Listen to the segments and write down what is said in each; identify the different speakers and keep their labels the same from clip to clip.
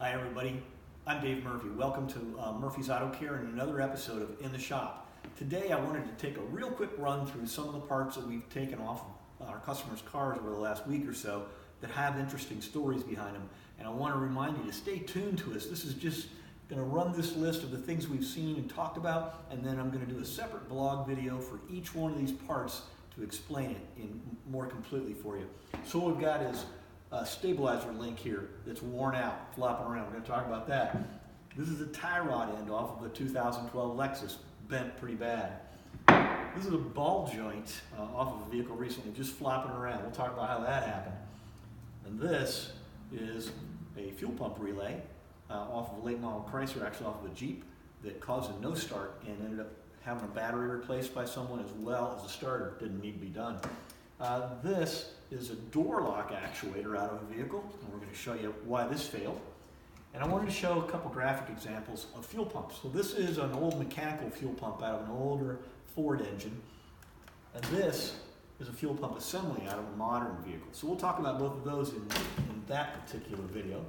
Speaker 1: Hi everybody, I'm Dave Murphy. Welcome to Murphy's Autocare and another episode of In the Shop. Today I wanted to take a real quick run through some of the parts that we've taken off our customers' cars over the last week or so that have interesting stories behind them. And I want to remind you to stay tuned to us. This is just going to run this list of the things we've seen and talked about, and then I'm going to do a separate blog video for each one of these parts to explain it in more completely for you. So what we've got is a stabilizer link here that's worn out, flopping around. We're going to talk about that. This is a tie rod end off of a 2012 Lexus, bent pretty bad. This is a ball joint off of a vehicle recently, just flopping around. We'll talk about how that happened. And this is a fuel pump relay off of a late model Chrysler, actually off of a Jeep, that caused a no start and ended up having a battery replaced by someone as well as a starter. Didn't need to be done. This is a door lock actuator out of a vehicle, and we're going to show you why this failed. And I wanted to show a couple graphic examples of fuel pumps. So this is an old mechanical fuel pump out of an older Ford engine, and this is a fuel pump assembly out of a modern vehicle. So we'll talk about both of those in that particular video.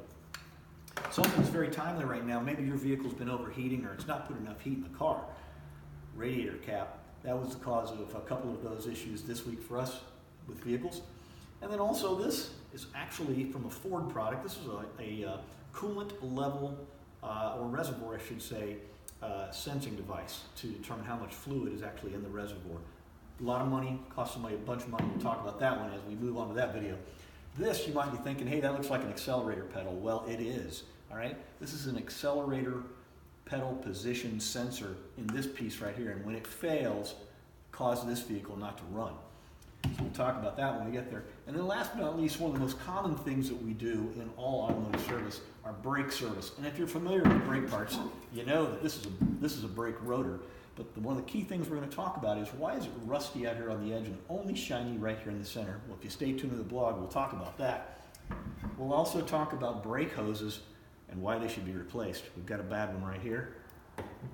Speaker 1: Something that's very timely right now, maybe your vehicle's been overheating or it's not put enough heat in the car. Radiator cap, that was the cause of a couple of those issues this week for us with vehicles. And then also this is actually from a Ford product. This is a coolant level, or reservoir I should say, sensing device to determine how much fluid is actually in the reservoir. A lot of money, cost somebody a bunch of money. We'll talk about that one as we move on to that video. This, you might be thinking, hey, that looks like an accelerator pedal. Well, it is, all right? This is an accelerator pedal position sensor in this piece right here, and when it fails, causes this vehicle not to run. So we'll talk about that when we get there. And then last but not least, one of the most common things that we do in all automotive service are brake service. And if you're familiar with brake parts, you know that this is a brake rotor. But one of the key things we're going to talk about is why is it rusty out here on the edge and only shiny right here in the center? Well, if you stay tuned to the blog, we'll talk about that. We'll also talk about brake hoses and why they should be replaced. We've got a bad one right here.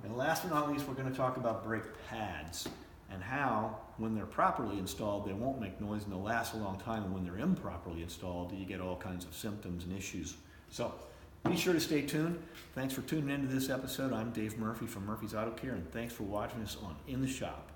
Speaker 1: And last but not least, we're going to talk about brake pads and how, when they're properly installed, they won't make noise and they'll last a long time, and when they're improperly installed, you get all kinds of symptoms and issues. So be sure to stay tuned. Thanks for tuning into this episode. I'm Dave Murphy from Murphy's Autocare, and thanks for watching us on In the Shop.